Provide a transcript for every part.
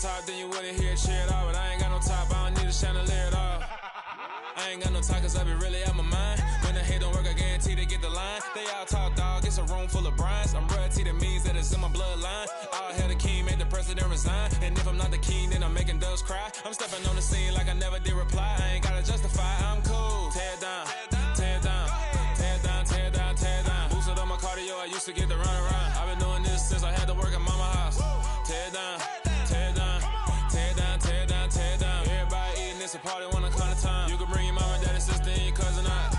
top, then you wouldn't hear it cheer at all. But I ain't got no top, I don't need a chandelier at all. I ain't got no talk, cause I be really out my mind. When the hate don't work, I guarantee they get the line. They all talk, dog, it's a room full of brinds. I'm royalty, that means that it's in my bloodline. All hell the king, made the president resign. And if I'm not the king, then I'm making doves cry. I'm stepping on the scene like I never did reply. I ain't gotta justify, I'm cool. Tear down, tear down, tear down, tear down, tear down. Boosted on my cardio, I used to get to run around. I've been doing this since I had to work at mama house. Tear down, tear down, tear down, tear down, tear down. Everybody eating, it's a party when I come to time. You can bring your mama, daddy, sister, and your cousin out.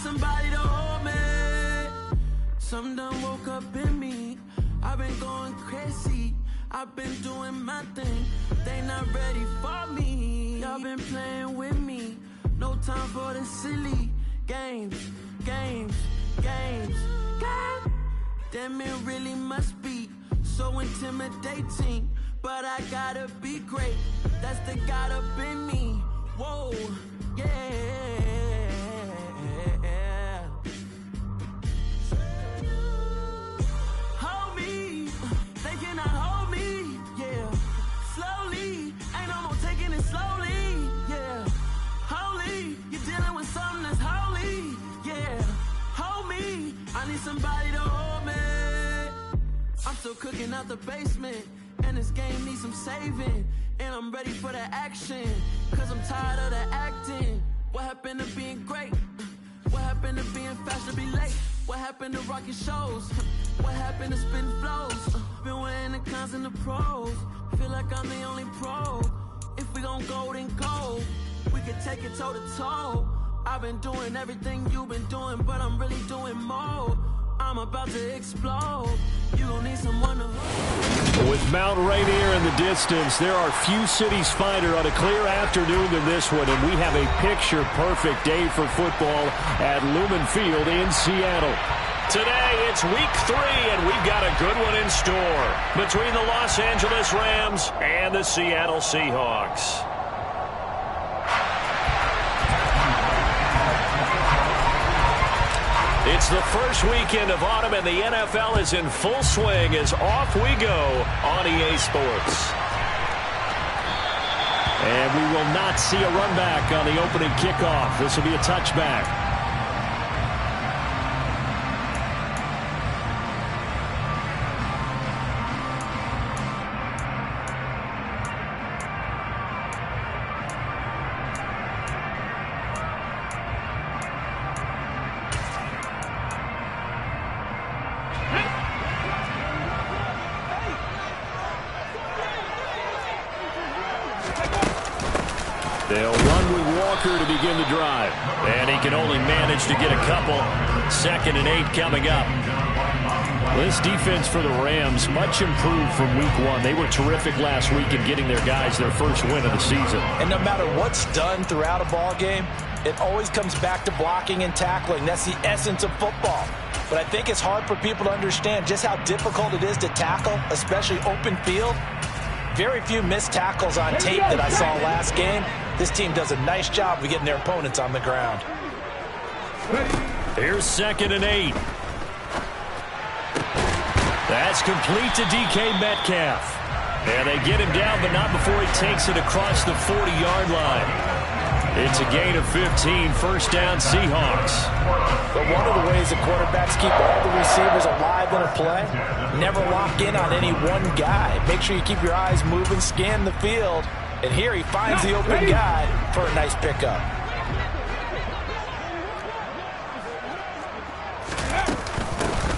Somebody to hold me. Something done woke up in me. I've been going crazy. I've been doing my thing. They not ready for me. Y'all been playing with me. No time for the silly games, games, games, games. Damn, it really must be so intimidating. But I gotta be great. That's the God up in me. Whoa, yeah. Somebody to hold me. I'm still cooking out the basement, and this game needs some saving. And I'm ready for the action, cause I'm tired of the acting. What happened to being great? What happened to being fast to be late? What happened to rocking shows? What happened to spitting flows? Been weighing the cons and the pros. Feel like I'm the only pro. If we gon' go, then go. We can take it toe to toe. I've been doing everything you've been doing, but I'm really doing more. I'm about to explode. You gon' need someone to hold. With Mount Rainier in the distance, there are few cities finer on a clear afternoon than this one, and we have a picture-perfect day for football at Lumen Field in Seattle. Today, it's week 3, and we've got a good one in store between the Los Angeles Rams and the Seattle Seahawks. It's the first weekend of autumn, and the NFL is in full swing as off we go on EA Sports. And we will not see a run back on the opening kickoff. This will be a touchback. They'll run with Walker to begin the drive. And he can only manage to get a couple. 2nd and 8 coming up. This defense for the Rams, much improved from week one. They were terrific last week in getting their guys their first win of the season. And no matter what's done throughout a ball game, it always comes back to blocking and tackling. That's the essence of football. But I think it's hard for people to understand just how difficult it is to tackle, especially open field. Very few missed tackles on tape that I saw last game. This team does a nice job of getting their opponents on the ground. Here's 2nd and 8. That's complete to DK Metcalf. And they get him down, but not before he takes it across the 40-yard line. It's a gain of 15, first down Seahawks. But one of the ways the quarterbacks keep all the receivers alive in a play, never lock in on any one guy. Make sure you keep your eyes moving, scan the field. And here he finds the open guy for a nice pickup.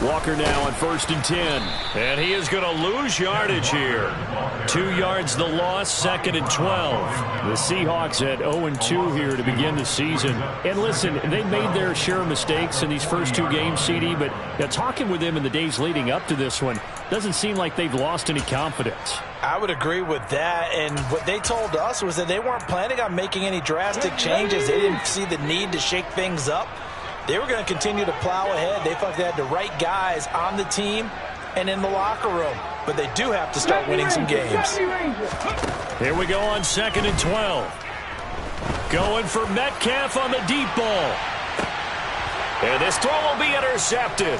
Walker now on 1st and 10. And he is going to lose yardage here. 2 yards the loss, 2nd and 12. The Seahawks at 0-2 here to begin the season. And listen, they made their share of mistakes in these first 2 games, CD, but talking with them in the days leading up to this one, doesn't seem like they've lost any confidence. I would agree with that, and what they told us was that they weren't planning on making any drastic changes. They didn't see the need to shake things up. They were going to continue to plow ahead. They felt they had the right guys on the team and in the locker room. But they do have to start winning some games. Here we go on 2nd and 12. Going for Metcalf on the deep ball. And this throw will be intercepted.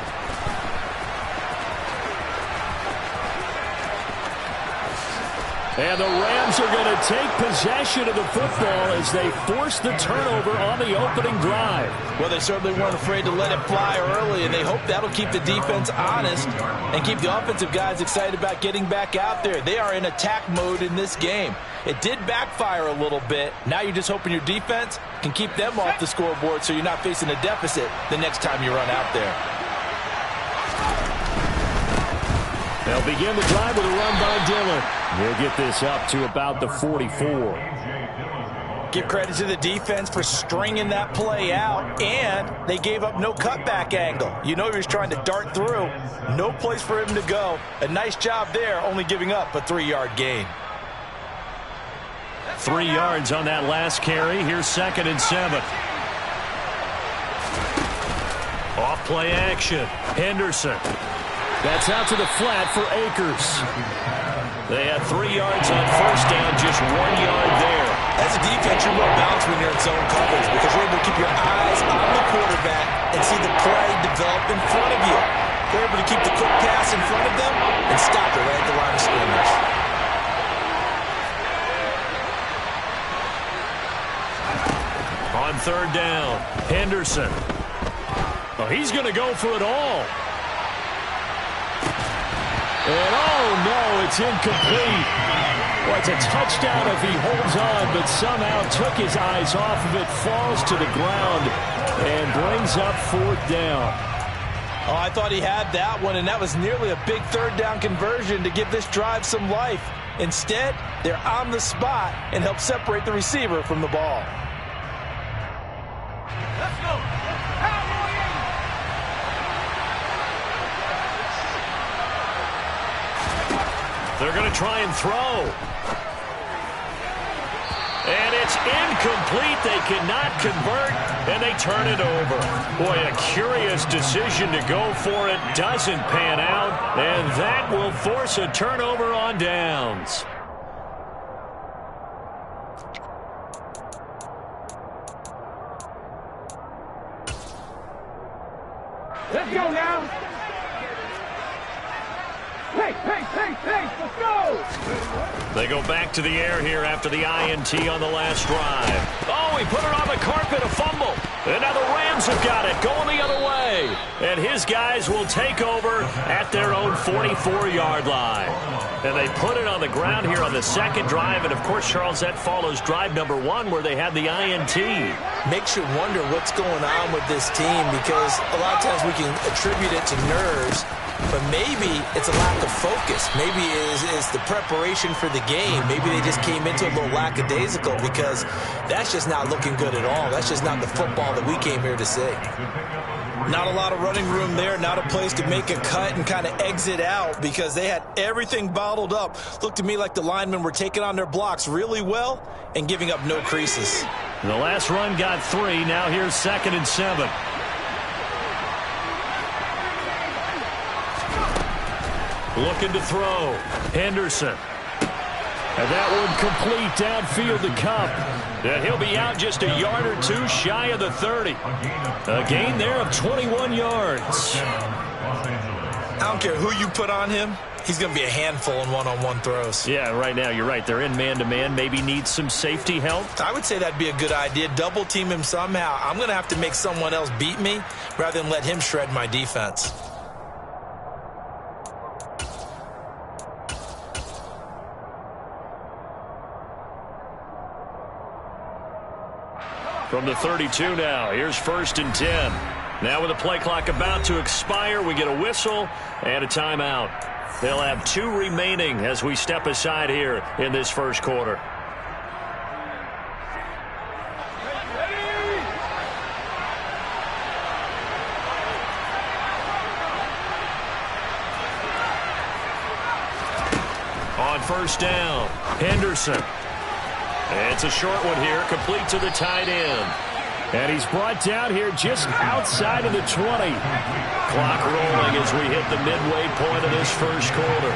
And the Rams are going to take possession of the football as they force the turnover on the opening drive. Well, they certainly weren't afraid to let it fly early, and they hope that'll keep the defense honest and keep the offensive guys excited about getting back out there. They are in attack mode in this game. It did backfire a little bit. Now you're just hoping your defense can keep them off the scoreboard so you're not facing a deficit the next time you run out there. They'll begin the drive with a run by Dillon. They'll get this up to about the 44. Give credit to the defense for stringing that play out, and they gave up no cutback angle. You know he was trying to dart through. No place for him to go. A nice job there, only giving up a 3-yard gain. 3 yards on that last carry. Here's 2nd and 7. Off play action. Henderson. That's out to the flat for Akers. They had 3 yards on first down, just 1 yard there. As a defense, you're more balanced when you're in zone coverage because you're able to keep your eyes on the quarterback and see the play develop in front of you. They're able to keep the quick pass in front of them and stop it right at the line of scrimmage. On 3rd down, Henderson. Oh, he's going to go for it all. And oh no, it's incomplete. Well, it's a touchdown if he holds on, but somehow took his eyes off of it, falls to the ground, and brings up 4th down. Oh, I thought he had that one, and that was nearly a big 3rd down conversion to give this drive some life. Instead, they're on the spot and help separate the receiver from the ball. Let's go. They're going to try and throw. And it's incomplete. They cannot convert, and they turn it over. Boy, a curious decision to go for it. Doesn't pan out, and that will force a turnover on downs. Let's go now. Hey, let's go! They go back to the air here after the INT on the last drive. Oh, he put it on the carpet, a fumble. And now the Rams have got it, going the other way. And his guys will take over at their own 44-yard line. And they put it on the ground here on the 2nd drive. And, of course, Charles, that follows drive number 1 where they had the INT. Makes you wonder what's going on with this team because a lot of times we can attribute it to nerves. But maybe it's a lack of focus. Maybe it's the preparation for the game. Maybe they just came into a little lackadaisical because that's just not looking good at all. That's just not the football that we came here to see. Not a lot of running room there, not a place to make a cut and kind of exit out because they had everything bottled up. Looked to me like the linemen were taking on their blocks really well and giving up no creases. The last run got 3. Now here's 2nd and 7. Looking to throw. Henderson. And that one complete downfield to Cup. And he'll be out just a yard or 2 shy of the 30. A gain there of 21 yards. I don't care who you put on him. He's going to be a handful in one-on-one throws. Yeah, right now you're right. They're in man-to-man. Maybe needs some safety help. I would say that'd be a good idea. Double team him somehow. I'm going to have to make someone else beat me rather than let him shred my defense. From the 32 now, here's 1st and 10. Now with the play clock about to expire, we get a whistle and a timeout. They'll have 2 remaining as we step aside here in this first quarter. On 1st down, Henderson. It's a short one here, complete to the tight end. And he's brought down here just outside of the 20. Clock rolling as we hit the midway point of this first quarter.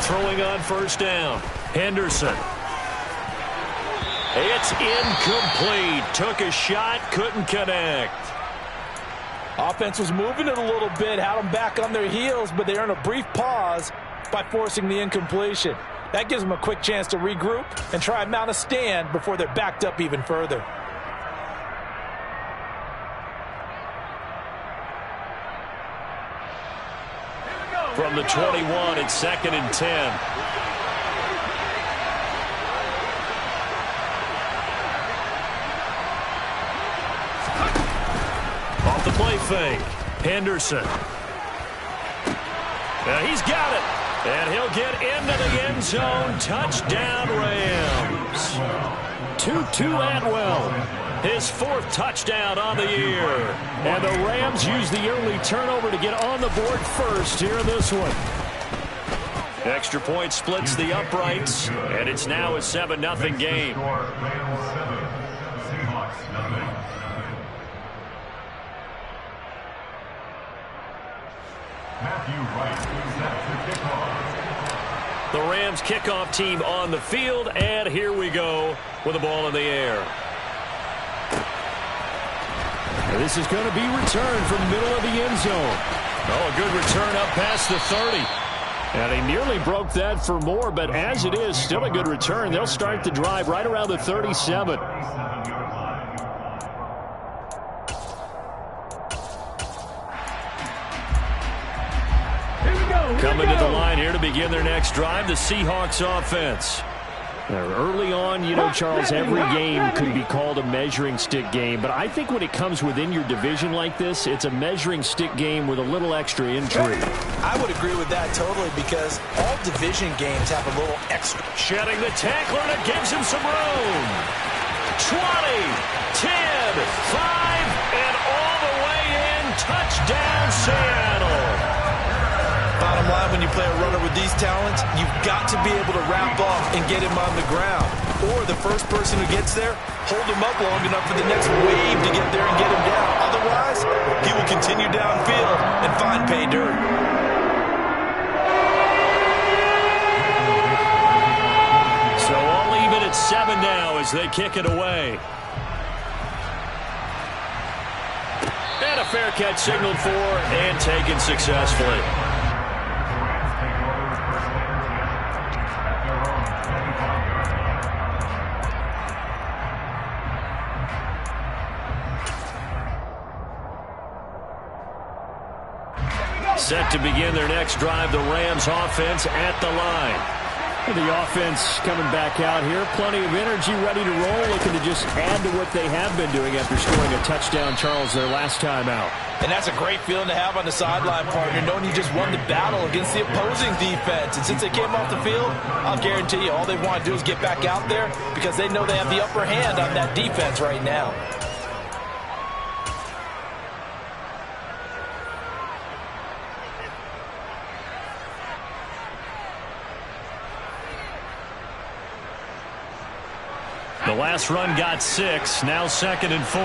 Throwing on 1st down, Henderson. It's incomplete. Took a shot, couldn't connect. Offense was moving it a little bit, had them back on their heels, but they earned a brief pause by forcing the incompletion. That gives them a quick chance to regroup and try and mount a stand before they're backed up even further. From the 21, it's 2nd and 10. Off the play fake, Henderson. He's got it. And he'll get into the end zone. Touchdown, Rams. 2-2 Atwell. His 4th touchdown on the year. And the Rams use the early turnover to get on the board first here in this one. Extra point splits the uprights. And it's now a 7-0 game. The Rams kickoff team on the field, and here we go with the ball in the air. And this is going to be returned from the middle of the end zone. Oh, a good return up past the 30. And he nearly broke that for more, but as it is, still a good return. They'll start the drive right around the 37. Coming to the line here to begin their next drive, the Seahawks offense. Now, early on, you know, Charles, every game could be called a measuring stick game, but I think when it comes within your division like this, it's a measuring stick game with a little extra intrigue. I would agree with that totally because all division games have a little extra. Shedding the tackler, and it gives him some room. 20, 10, 5, and all the way in. Touchdown, Seattle. Bottom line, when you play a runner with these talents, you've got to be able to wrap up and get him on the ground. Or the first person who gets there, hold him up long enough for the next wave to get there and get him down. Otherwise, he will continue downfield and find pay dirt. So all even at 7 now as they kick it away. And a fair catch signaled for and taken successfully. Set to begin their next drive, the Rams offense at the line. And the offense coming back out here, plenty of energy, ready to roll, looking to just add to what they have been doing after scoring a touchdown, Charles, their last time out. And that's a great feeling to have on the sideline, partner, knowing you just won the battle against the opposing defense. And since they came off the field, I'll guarantee you all they want to do is get back out there because they know they have the upper hand on that defense right now. last run got 6. Now 2nd and 4.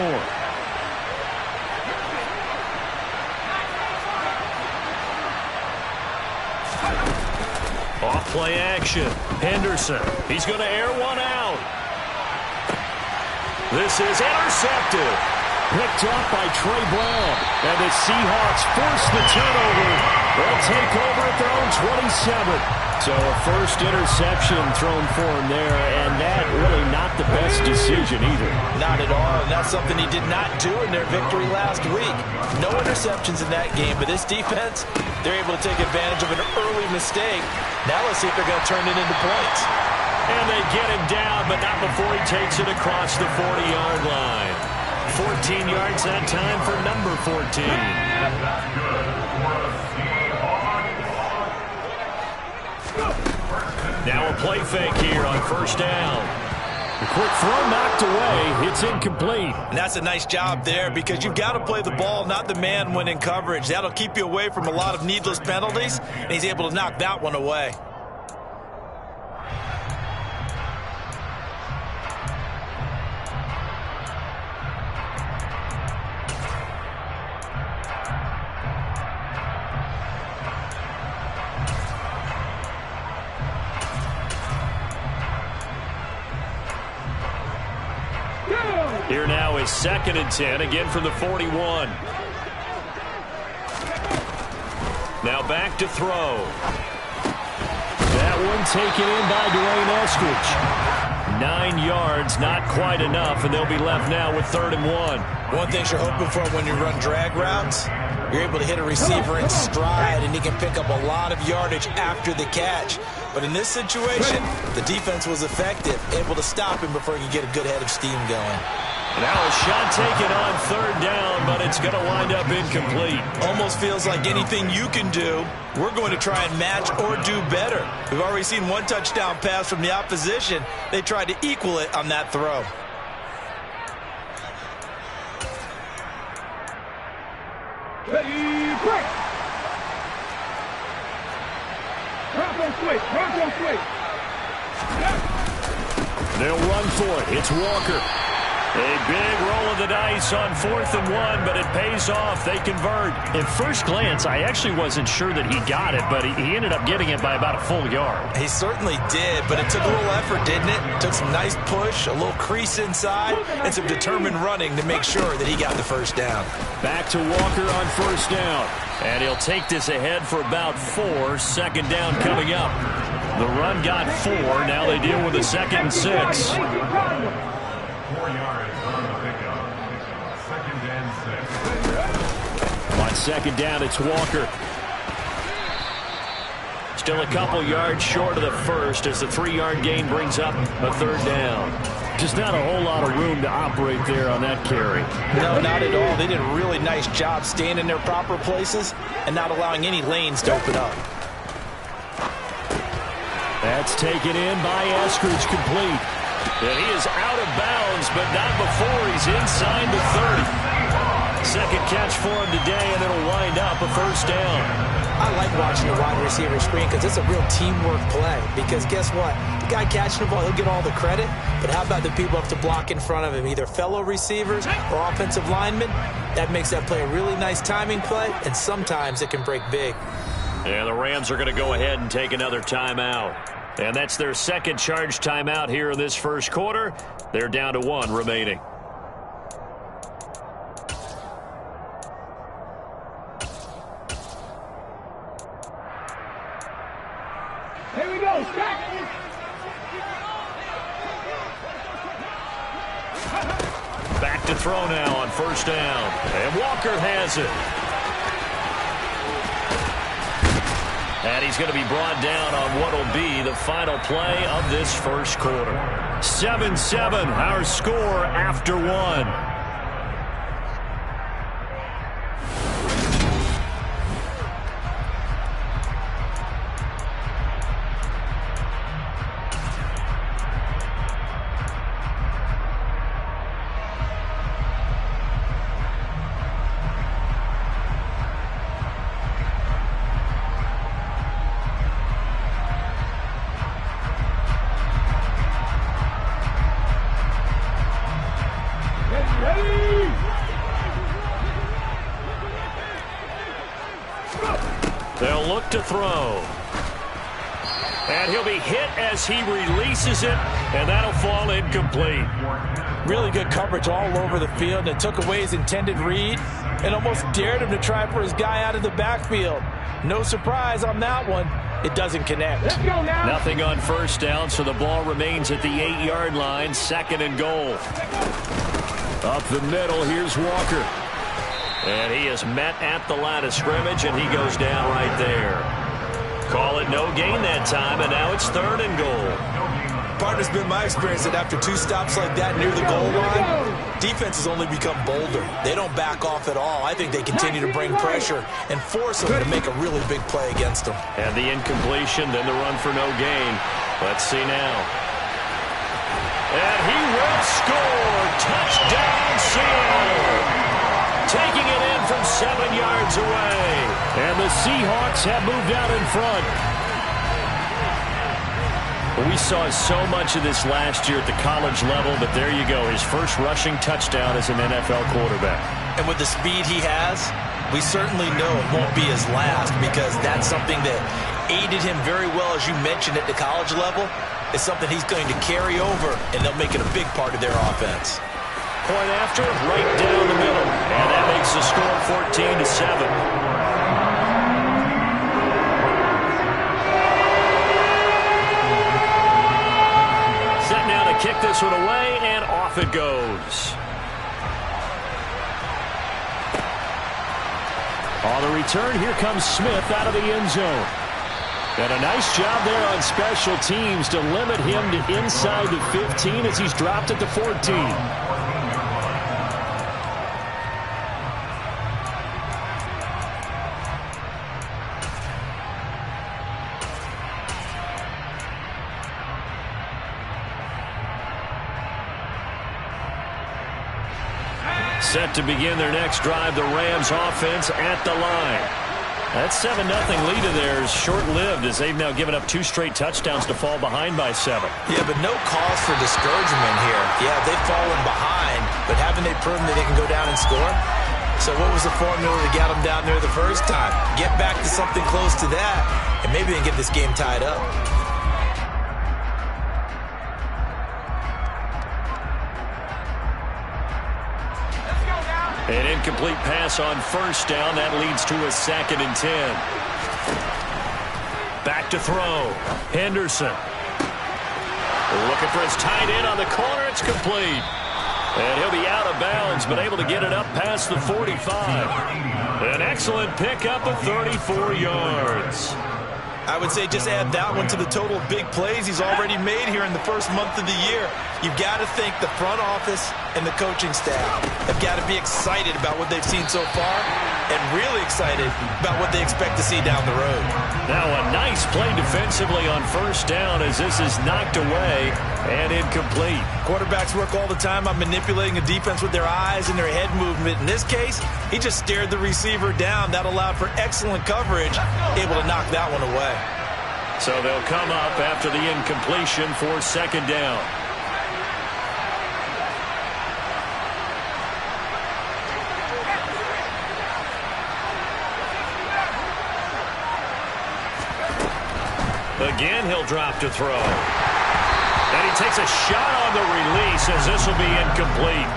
Off play action. Henderson. He's going to air one out. This is intercepted. Picked up by Trey Brown. And the Seahawks force the turnover. They'll take over at their own 27. So a first interception thrown for him there, and that really not the best decision either. Not at all, and that's something he did not do in their victory last week. No interceptions in that game, but this defense, they're able to take advantage of an early mistake. Now let's see if they're going to turn it into points. And they get him down, but not before he takes it across the 40-yard line. 14 yards that time for number 14. Now a play fake here on first down. A quick throw knocked away. It's incomplete. And that's a nice job there because you've got to play the ball, not the man when in coverage. That'll keep you away from a lot of needless penalties, and he's able to knock that one away. Here now is 2nd and 10, again from the 41. Now back to throw. That one taken in by Dwayne Eskridge. 9 yards, not quite enough, and they'll be left now with 3rd and 1. One thing you're hoping for when you run drag routes, you're able to hit a receiver in stride, and he can pick up a lot of yardage after the catch. But in this situation, the defense was effective, able to stop him before he could get a good head of steam going. Now a shot taken on 3rd down, but it's going to wind up incomplete. Almost feels like anything you can do, we're going to try and match or do better. We've already seen one touchdown pass from the opposition. They tried to equal it on that throw. Ready, break! Front switch. They'll run for it. It's Walker. A big roll of the dice on 4th and 1, but it pays off. They convert. At first glance, I actually wasn't sure that he got it, but he ended up getting it by about a full yard. He certainly did, but it took a little effort, didn't it? Took some nice push, a little crease inside, and some determined running to make sure that he got the first down. Back to Walker on 1st down. And he'll take this ahead for about 4. 2nd down coming up. The run got 4. Now they deal with a 2nd and 6. 4 yards on the pickup. 2nd and 6. On 2nd down, it's Walker. Still a couple yards short of the first as the 3-yard gain brings up a 3rd down. Just not a whole lot of room to operate there on that carry. No, not at all. They did a really nice job staying in their proper places and not allowing any lanes to open up. That's taken in by Eskridge, complete. And he is out of bounds, but not before he's inside the 30. Second catch for him today, and it'll wind up a 1st down. I like watching the wide receiver screen because it's a real teamwork play. Because guess what? The guy catching the ball, he'll get all the credit. But how about the people up to block in front of him, either fellow receivers or offensive linemen? That makes that play a really nice timing play, and sometimes it can break big. And the Rams are going to go ahead and take another timeout. And that's their 2nd charge timeout here in this 1st quarter. They're down to 1 remaining. Here we go, stack. Back to throw now on 1st down. And Walker has it. And he's going to be brought down on what will be the final play of this 1st quarter. 7-7, our score after 1. They'll look to throw. And he'll be hit as he releases it, and that'll fall incomplete. Really good coverage all over the field. It took away his intended read and almost dared him to try for his guy out of the backfield. No surprise on that one. It doesn't connect. Let's go now. Nothing on first down, so the ball remains at the 8-yard line, 2nd and goal. Up the middle, here's Walker. And he is met at the line of scrimmage, and he goes down right there. Call it no gain that time, and now it's 3rd and goal. Partner's been my experience that after 2 stops like that near the goal line, defenses only become bolder. They don't back off at all. I think they continue to bring pressure and force them to make a really big play against them. And the incompletion, then the run for no gain. Let's see now. And he will score. Touchdown, Seattle. Taking it in from 7 yards away. And the Seahawks have moved out in front. We saw so much of this last year at the college level, but there you go. His first rushing touchdown as an NFL quarterback. And with the speed he has, we certainly know it won't be his last, because that's something that aided him very well, as you mentioned, at the college level. It's something he's going to carry over, and they'll make it a big part of their offense. Point after, right down the middle. And that makes the score 14-7. Kick this one away, and off it goes. On the return, here comes Smith out of the end zone. And a nice job there on special teams to limit him to inside the 15 as he's dropped at the 14. Set to begin their next drive, the Rams offense at the line. That 7-0 lead of theirs short-lived, as they've now given up 2 straight touchdowns to fall behind by 7. Yeah, but no cause for discouragement here. Yeah, they've fallen behind, but haven't they proven that they can go down and score? So what was the formula that got them down there the first time? Get back to something close to that, and maybe they can get this game tied up. An incomplete pass on first down. That leads to a 2nd and 10. Back to throw. Henderson. Looking for his tight end on the corner. It's complete. And he'll be out of bounds, but able to get it up past the 45. An excellent pickup of 34 yards. I would say just add that one to the total of big plays he's already made here in the first month of the year. You've got to think the front office and the coaching staff have got to be excited about what they've seen so far, and really excited about what they expect to see down the road. Now a nice play defensively on first down, as this is knocked away and incomplete. Quarterbacks work all the time on manipulating a defense with their eyes and their head movement. In this case, he just stared the receiver down. That allowed for excellent coverage, able to knock that one away. So they'll come up after the incompletion for 2nd down. Again, he'll drop to throw. And he takes a shot on the release, as this will be incomplete.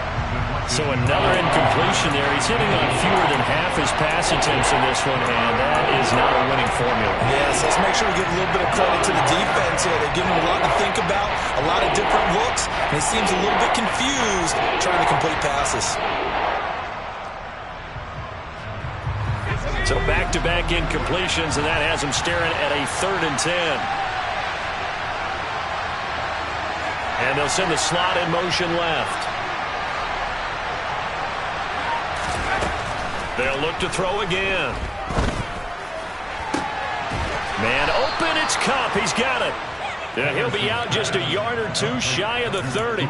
So another incompletion there. He's hitting on fewer than half his pass attempts in this one, and that is not a winning formula. Yes, let's make sure we give a little bit of credit to the defense here. They've given him a lot to think about, a lot of different looks, and he seems a little bit confused trying to complete passes. So back-to-back incompletions, and that has him staring at a 3rd and 10. And they'll send the slot in motion left. They'll look to throw again. Man open, it's Cup. He's got it. And he'll be out just a yard or 2 shy of the 30.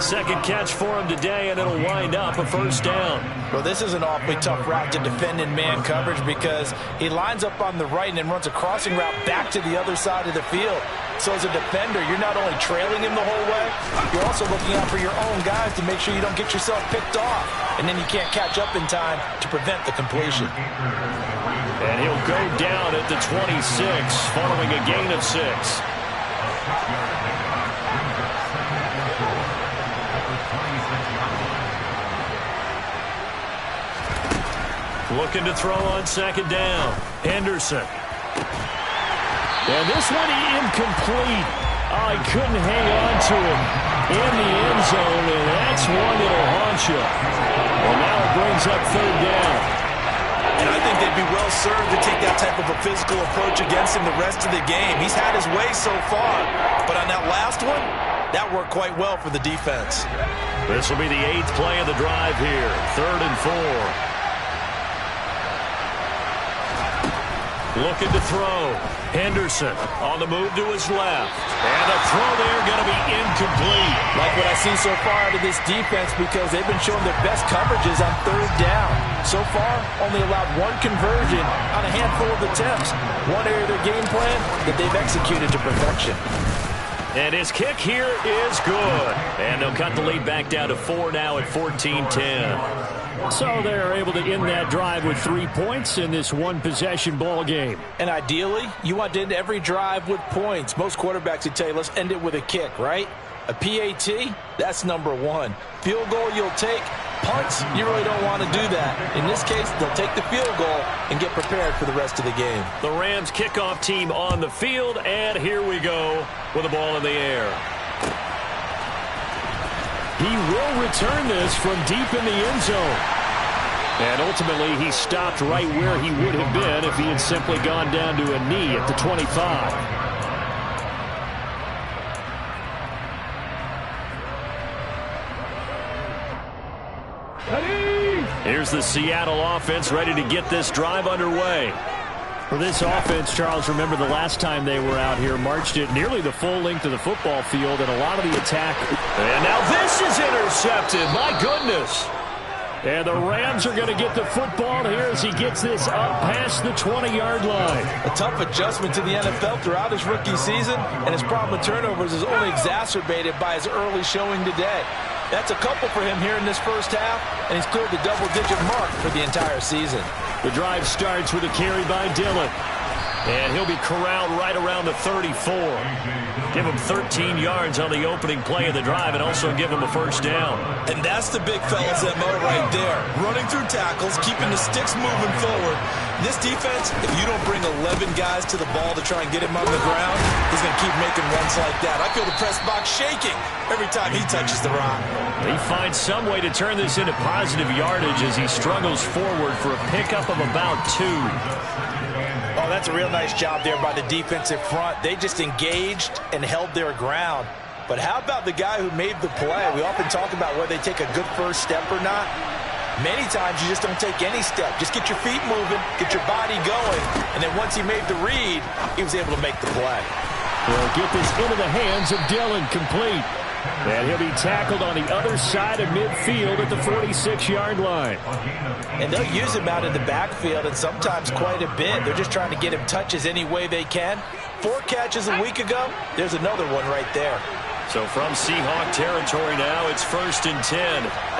Second catch for him today, and it'll wind up a first down. Well, this is an awfully tough route to defend in man coverage, because he lines up on the right and then runs a crossing route back to the other side of the field. So as a defender, you're not only trailing him the whole way, you're also looking out for your own guys to make sure you don't get yourself picked off, and then you can't catch up in time to prevent the completion. And he'll go down at the 26 following a gain of 6. Looking to throw on second down. Henderson. And this one incomplete. Oh, he couldn't hang on to it in the end zone, and that's one that'll haunt you. Well, now it brings up third down. And I think they'd be well served to take that type of a physical approach against him the rest of the game. He's had his way so far, but on that last one, that worked quite well for the defense. This will be the 8th play of the drive here. 3rd and 4. Looking to throw. Henderson on the move to his left. And the throw there going to be incomplete. Like what I see so far out of this defense, because they've been showing their best coverages on 3rd down. So far, only allowed 1 conversion on a handful of attempts. One area of their game plan that they've executed to perfection. And his kick here is good. And they'll cut the lead back down to 4 now at 14-10. So they're able to end that drive with 3 points in this one-possession ball game. And ideally, you want to end every drive with points. Most quarterbacks would tell you, let's end it with a kick, right? A PAT, that's number 1. Field goal you'll take. Punts, you really don't want to do that. In this case, they'll take the field goal and get prepared for the rest of the game. The Rams kickoff team on the field, and here we go with the ball in the air. He will return this from deep in the end zone. And ultimately, he stopped right where he would have been if he had simply gone down to a knee at the 25. Here's the Seattle offense ready to get this drive underway. For this offense, Charles, remember the last time they were out here, marched it nearly the full length of the football field, and a lot of the attack. And now this is intercepted. My goodness. And the Rams are going to get the football here as he gets this up past the 20-yard line. A tough adjustment to the NFL throughout his rookie season, and his problem with turnovers is only exacerbated by his early showing today. That's a couple for him here in this first half, and he's cleared the double-digit mark for the entire season. The drive starts with a carry by Dillon. And he'll be corralled right around the 34. Give him 13 yards on the opening play of the drive and also give him a first down. And that's the big fella's MO right there. Running through tackles, keeping the sticks moving forward. This defense, if you don't bring 11 guys to the ball to try and get him on the ground, he's going to keep making runs like that. I feel the press box shaking every time he touches the rock. He finds some way to turn this into positive yardage as he struggles forward for a pickup of about 2. Oh, that's a real nice job there by the defensive front. They just engaged and held their ground. But how about the guy who made the play? We often talk about whether they take a good first step or not. Many times you just don't take any step. Just get your feet moving, get your body going, and then once he made the read, he was able to make the play. They'll get this into the hands of Dillon, complete. And he'll be tackled on the other side of midfield at the 46-yard line. And they'll use him out in the backfield, and sometimes quite a bit. They're just trying to get him touches any way they can. 4 catches a week ago, there's another one right there. So from Seahawk territory now, it's 1st and 10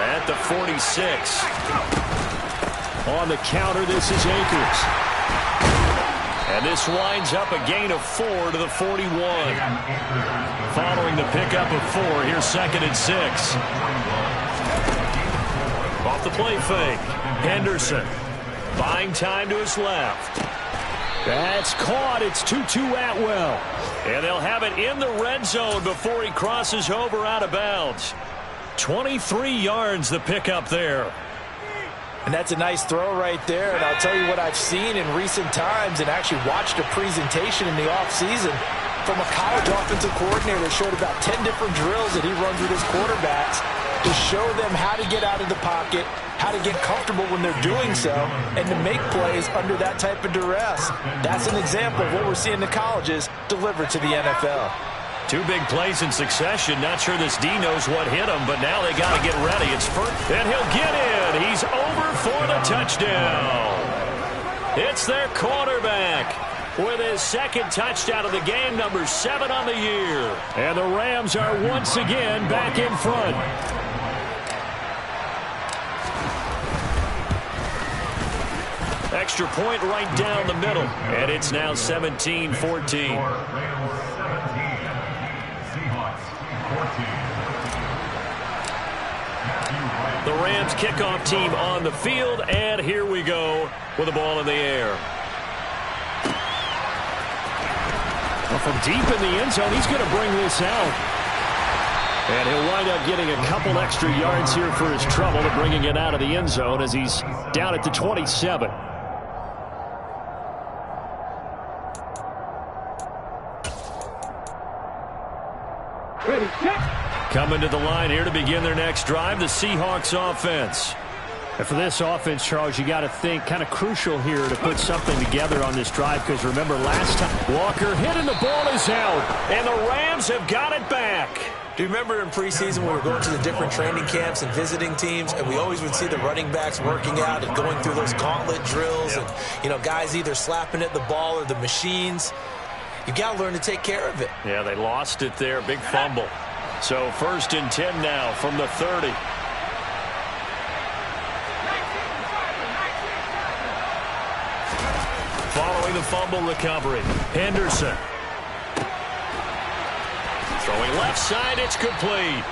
at the 46. On the counter, this is Akers. And this winds up a gain of 4 to the 41. Following the pickup of 4, here's 2nd and 6. Off the play fake. Henderson buying time to his left. That's caught. It's 2-2 Atwell. And they'll have it in the red zone before he crosses over out of bounds. 23 yards the pickup there. And that's a nice throw right there. And I'll tell you what I've seen in recent times and actually watched a presentation in the offseason from a college offensive coordinator that showed about 10 different drills that he runs with his quarterbacks to show them how to get out of the pocket, how to get comfortable when they're doing so, and to make plays under that type of duress. That's an example of what we're seeing the colleges deliver to the NFL. 2 big plays in succession. Not sure this D knows what hit him, but now they got to get ready. It's first, and he'll get in. He's over for the touchdown. It's their quarterback with his 2nd touchdown of the game, number 7 on the year. And the Rams are once again back in front. Extra extra point right down the middle. And it's now 17-14. Rams 17, Seahawks 14. The Rams kickoff team on the field, and here we go with the ball in the air. Well, from deep in the end zone, he's going to bring this out. And he'll wind up getting a couple extra yards here for his trouble to bringing it out of the end zone as he's down at the 27. Ready, check. Coming to the line here to begin their next drive, the Seahawks offense. And for this offense, Charles, you got to think kind of crucial here to put something together on this drive, because remember last time Walker hit and the ball is out, and the Rams have got it back. Do you remember in preseason when we were going to the different training camps and visiting teams, and we always would see the running backs working out and going through those gauntlet drills, and, you know, guys either slapping at the ball or the machines. You got to learn to take care of it. Yeah, they lost it there. Big fumble. So 1st and 10 now from the 30. Following the fumble recovery, Henderson. Throwing left side, it's complete.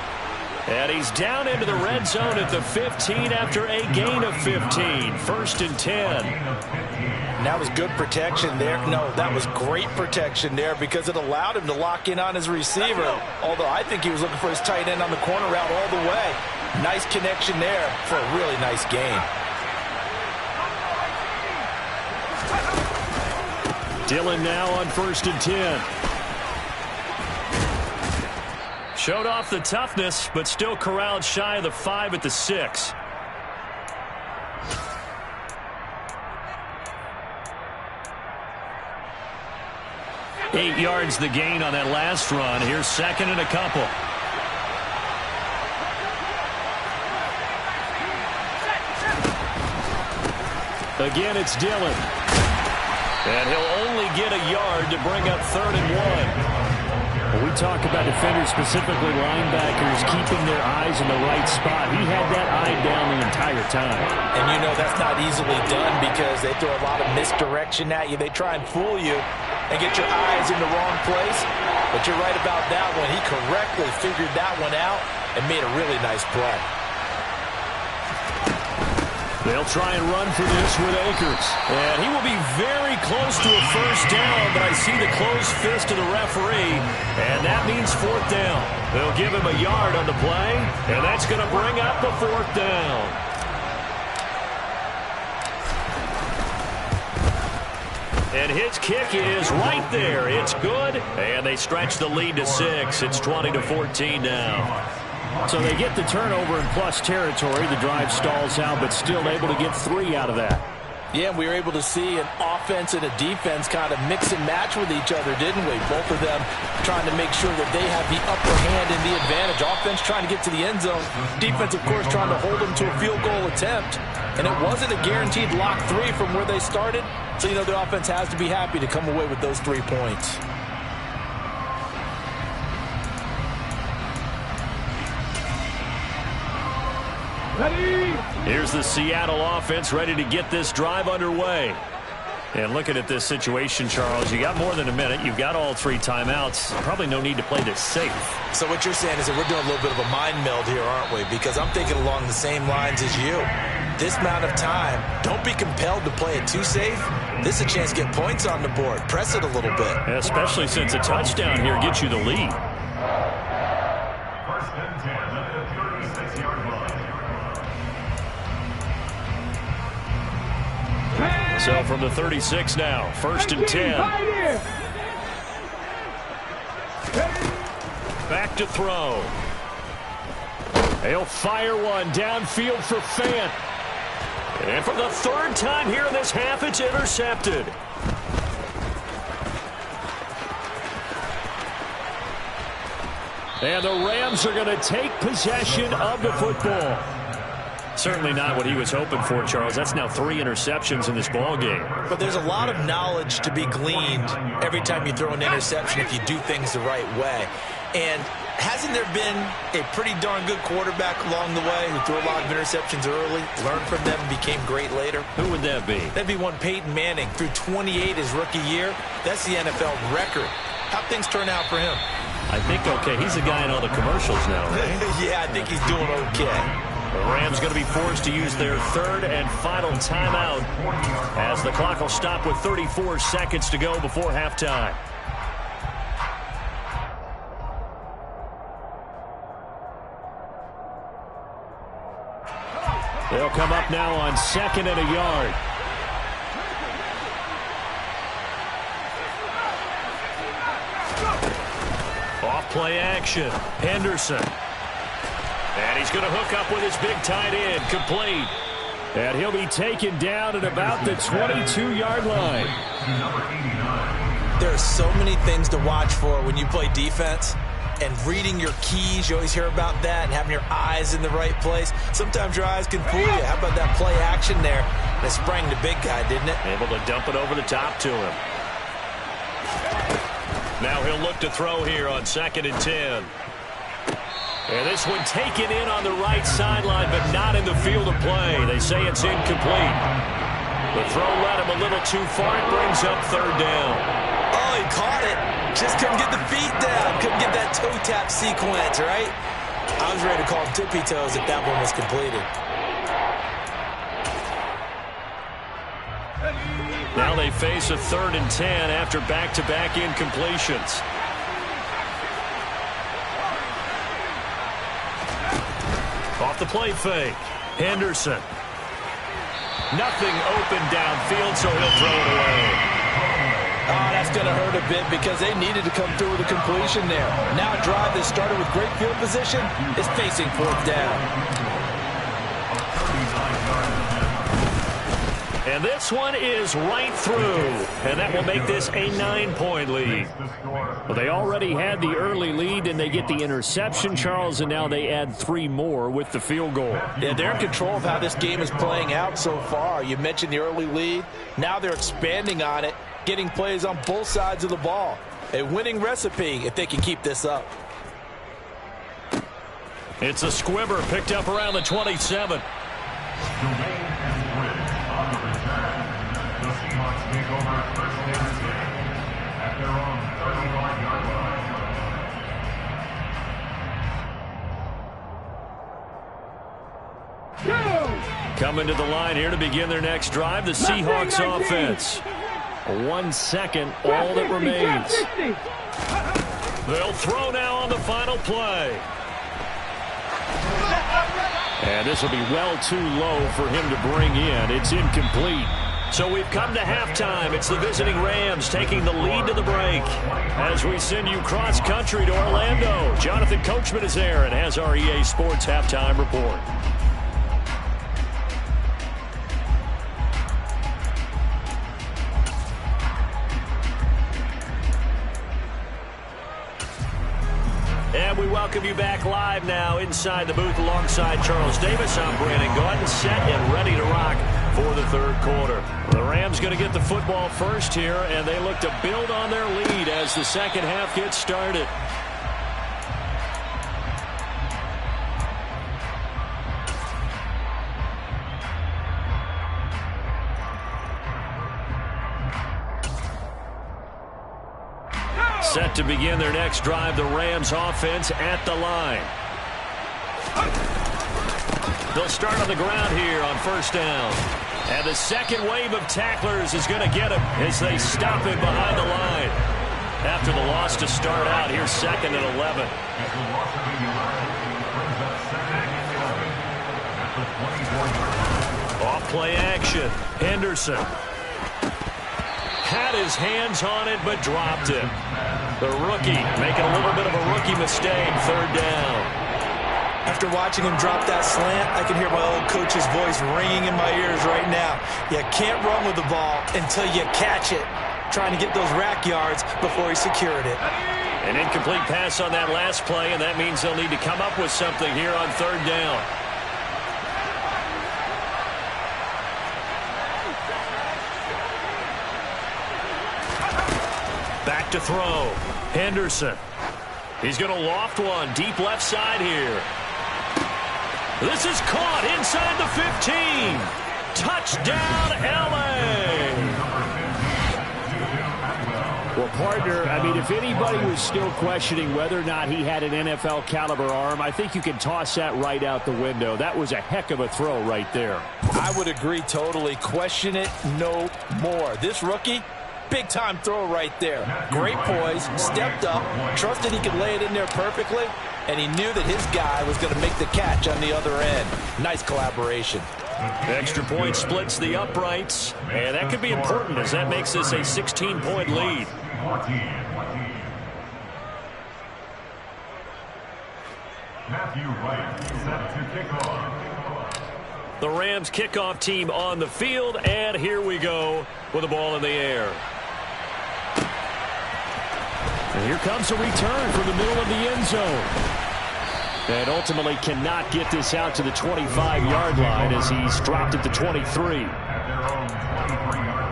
And he's down into the red zone at the 15 after a gain of 15. 1st and 10. And that was good protection there. No, that was great protection there because it allowed him to lock in on his receiver. Although I think he was looking for his tight end on the corner route all the way. Nice connection there for a really nice gain. Dillon now on 1st and 10. Showed off the toughness, but still corralled shy of the 5 at the 6. Eight yards the gain on that last run. Here's 2nd and a couple. Again, it's Dillon. And he'll only get a yard to bring up 3rd and 1. When we talk about defenders, specifically linebackers, keeping their eyes in the right spot. He had that eye down the entire time. And you know that's not easily done because they throw a lot of misdirection at you. They try and fool you and get your eyes in the wrong place. But you're right about that one. He correctly figured that one out and made a really nice play. They'll try and run for this with Akers. And he will be very close to a 1st down, but I see the closed fist of the referee, and that means 4th down. They'll give him a yard on the play, and that's going to bring up the 4th down. And his kick is right there. It's good, and they stretch the lead to 6. It's 20-14 now. So they get the turnover in plus territory. The drive stalls out, but still able to get 3 out of that. Yeah, we were able to see an offense and a defense kind of mix and match with each other, didn't we? Both of them trying to make sure that they have the upper hand and the advantage. Offense trying to get to the end zone. Defense, of course, trying to hold them to a field goal attempt. And it wasn't a guaranteed lock 3 from where they started. So, you know, the offense has to be happy to come away with those 3 points. Ready. Here's the Seattle offense ready to get this drive underway. And looking at this situation, Charles, you got more than a minute. You've got all 3 timeouts. Probably no need to play this safe. So what you're saying is that we're doing a little bit of a mind meld here, aren't we? Because I'm thinking along the same lines as you. This amount of time, don't be compelled to play it too safe. This is a chance to get points on the board. Press it a little bit. Yeah, especially since a touchdown here gets you the lead. 1st and 10 at the 36-yard line. So from the 36 now, 1st and 10. Back to throw. He'll fire one downfield for Fant. And for the 3rd time here in this half, it's intercepted. And the Rams are going to take possession of the football. Certainly not what he was hoping for, Charles. That's now 3 interceptions in this ball game. But there's a lot of knowledge to be gleaned every time you throw an interception if you do things the right way. And Hasn't there been a pretty darn good quarterback along the way who threw a lot of interceptions early, learned from them, and became great later? Who would that be? That'd be one Peyton Manning. Threw 28 his rookie year. That's the NFL record. How'd things turn out for him? I think okay. He's the guy in all the commercials now, right? Yeah, I think he's doing okay. The Rams going to be forced to use their third and final timeout as the clock will stop with 34 seconds to go before halftime. They'll come up now on 2nd and a yard. Off play action. Henderson. And he's going to hook up with his big tight end. Complete. And he'll be taken down at about the 22-yard line. There are so many things to watch for when you play defense. And reading your keys, you always hear about that, and having your eyes in the right place. Sometimes your eyes can fool you. How about that play action there? And it sprang the big guy, didn't it? Able to dump it over the top to him. Now he'll look to throw here on 2nd and 10. And this one taken in on the right sideline, but not in the field of play. They say it's incomplete. The throw led him a little too far. It brings up 3rd down. Oh, he caught it. Just couldn't get the feet down. Couldn't get that toe tap sequence, right? I was ready to call him tippy toes if that one was completed. Now they face a 3rd and 10 after back-to-back incompletions. Off the play fake. Henderson. Nothing open downfield, so he'll throw it away. Oh, that's going to hurt a bit because they needed to come through with a completion there. Now a drive that started with great field position is facing 4th down. And this one is right through, and that will make this a 9-point lead. Well, they already had the early lead, and they get the interception, Charles, and now they add 3 more with the field goal. Yeah, they're in control of how this game is playing out so far. You mentioned the early lead. Now they're expanding on it, getting plays on both sides of the ball. A winning recipe if they can keep this up. It's a squibber picked up around the 27. Coming to the line here to begin their next drive, the Seahawks offense. 1 second, all that remains. They'll throw now on the final play. And this will be well too low for him to bring in. It's incomplete. So we've come to halftime. It's the visiting Rams taking the lead to the break. As we send you cross-country to Orlando, Jonathan Coachman is there and has our EA Sports halftime report. And we welcome you back live now inside the booth alongside Charles Davis. I'm Brandon Gaudin, set and ready to rock for the 3rd quarter. The Rams going to get the football first here, and they look to build on their lead as the second half gets started. Set to begin their next drive, the Rams offense at the line. They'll start on the ground here on 1st down. And the second wave of tacklers is going to get him as they stop him behind the line. After the loss to start out, here's 2nd and 11. Off play action. Henderson. Had his hands on it, but dropped it. The rookie making a little bit of a rookie mistake, 3rd down. After watching him drop that slant, I can hear my old coach's voice ringing in my ears right now. You can't run with the ball until you catch it. Trying to get those rack yards before he secured it. An incomplete pass on that last play, and that means they'll need to come up with something here on 3rd down. Back to throw. Henderson. He's going to loft one deep left side here. This is caught inside the 15. Touchdown, L.A. Well, partner, I mean, if anybody was still questioning whether or not he had an NFL caliber arm, I think you can toss that right out the window. That was a heck of a throw right there. I would agree totally. Question it no more. This rookie, big-time throw right there. Great poise, stepped up, trusted he could lay it in there perfectly, and he knew that his guy was going to make the catch on the other end. Nice collaboration. Extra point splits the uprights, and that could be important as that makes this a 16-point lead. 14. Matthew Wright set to kick off. The Rams kickoff team on the field, and here we go with the ball in the air. And here comes a return from the middle of the end zone. And ultimately cannot get this out to the 25-yard line as he's dropped it to 23. At their own 23-yard line.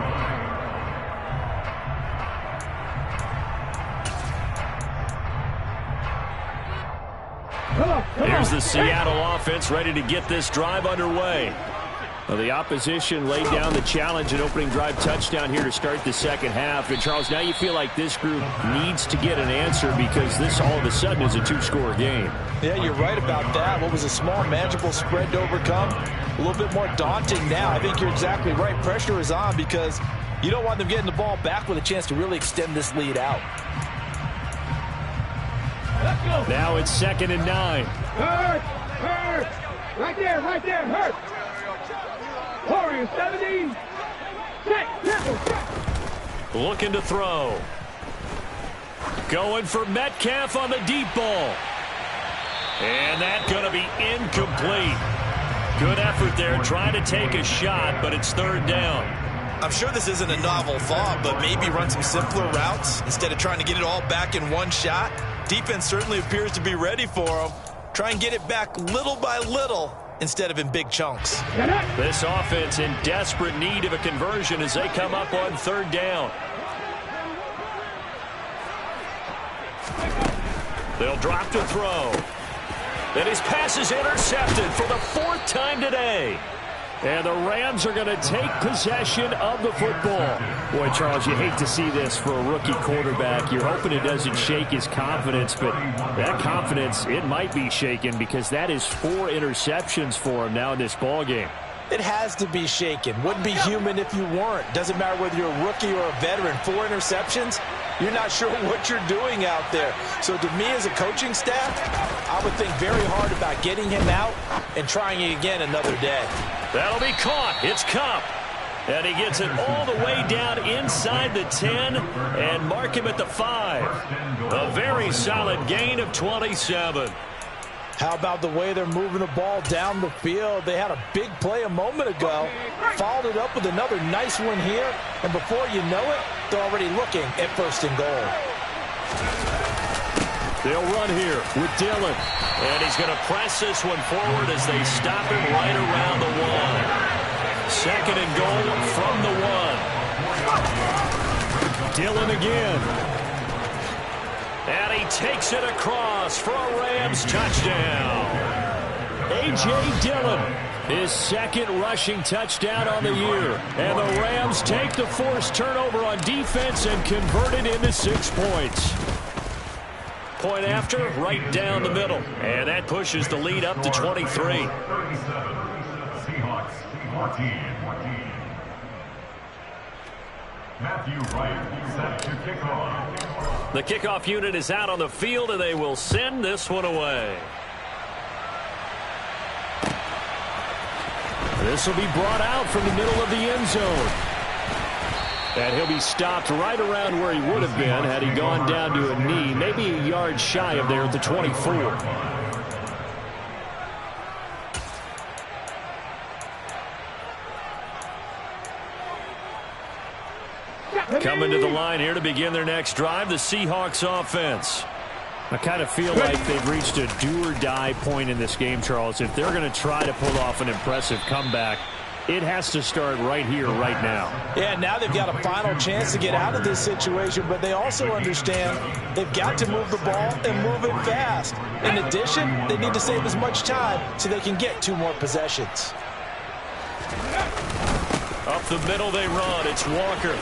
Here's the Seattle offense ready to get this drive underway. Well, the opposition laid down the challenge and opening drive touchdown here to start the second half. And, Charles, now you feel like this group needs to get an answer because this all of a sudden is a two-score game. Yeah, you're right about that. What was a small, manageable spread to overcome, a little bit more daunting now. I think you're exactly right. Pressure is on because you don't want them getting the ball back with a chance to really extend this lead out. Now it's 2nd and 9. Hurt! Right there, hurt! Warriors 17. Looking to throw. Going for Metcalf on the deep ball. And that's going to be incomplete. Good effort there trying to take a shot, but it's 3rd down. I'm sure this isn't a novel thought, but maybe run some simpler routes instead of trying to get it all back in one shot. Defense certainly appears to be ready for them. Try and get it back little by little instead of in big chunks. This offense in desperate need of a conversion as they come up on 3rd down. They'll drop to throw. And his pass is intercepted for the 4th time today. And the Rams are going to take possession of the football. Boy, Charles, you hate to see this for a rookie quarterback. You're hoping it doesn't shake his confidence, but that confidence, it might be shaken because that is 4 interceptions for him now in this ballgame. It has to be shaken. Wouldn't be human if you weren't. Doesn't matter whether you're a rookie or a veteran. 4 interceptions, you're not sure what you're doing out there. So to me as a coaching staff, I would think very hard about getting him out and trying it again another day. That'll be caught. It's Kupp. And he gets it all the way down inside the 10 and mark him at the 5. A very solid gain of 27. How about the way they're moving the ball down the field? They had a big play a moment ago, followed it up with another nice one here, and before you know it, they're already looking at 1st and goal. They'll run here with Dillon. And he's going to press this one forward as they stop him right around the 1. 2nd and goal from the 1. Dillon again. And he takes it across for a Rams touchdown. A.J. Dillon, his 2nd rushing touchdown on the year. And the Rams take the forced turnover on defense and convert it into 6 points. Point after, right down the middle. And that pushes the lead up to 23. 37. Seahawks 14. Matthew Wright set to kick off. The kickoff unit is out on the field, and they will send this one away. This will be brought out from the middle of the end zone. And he'll be stopped right around where he would have been had he gone down to a knee, maybe a yard shy of there at the 24. Coming to the line here to begin their next drive, the Seahawks offense. I kind of feel like they've reached a do-or-die point in this game, Charles. If they're going to try to pull off an impressive comeback, It has to start right here, right now. Yeah, now they've got a final chance to get out of this situation, but they also understand they've got to move the ball and move it fast. In addition, they need to save as much time so they can get 2 more possessions. Up the middle they run. It's Walker.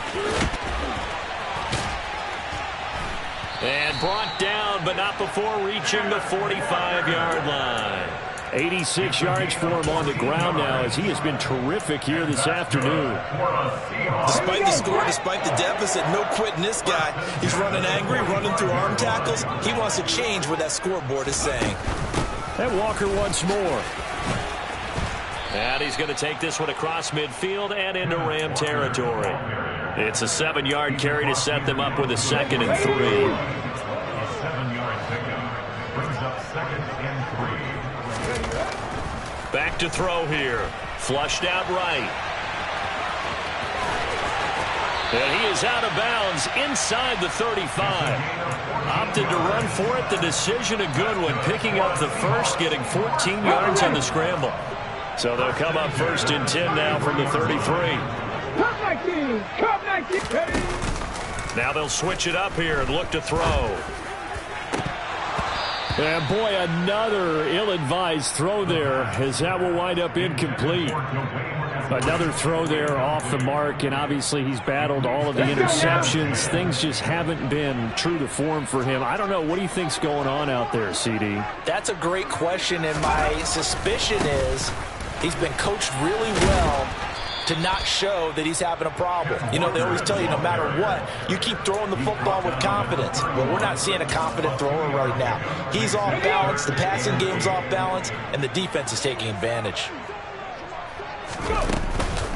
And brought down, but not before reaching the 45-yard line. 86 yards for him on the ground now, as he has been terrific here this afternoon. Despite the score, despite the deficit, no quitting this guy. He's running angry, running through arm tackles. He wants to change what that scoreboard is saying. And Walker once more. And he's going to take this one across midfield and into Ram territory. It's a 7-yard carry to set them up with a 2nd and 3. 7-yard pickup brings up 2nd and 3. Back to throw here. Flushed out right. And he is out of bounds inside the 35. Opted to run for it. The decision a good one. Picking up the first, getting 14 yards on the scramble. So they'll come up 1st and 10 now from the 33. Now they'll switch it up here and look to throw. And boy, another ill-advised throw there, as that will wind up incomplete. Another throw there off the mark, and obviously he's battled all of the interceptions. Things just haven't been true to form for him. I don't know. What do you think's going on out there, CD? That's a great question, and my suspicion is he's been coached really well to not show that he's having a problem. You know, they always tell you no matter what, you keep throwing the football with confidence. Well, we're not seeing a confident thrower right now. He's off balance, the passing game's off balance, and the defense is taking advantage.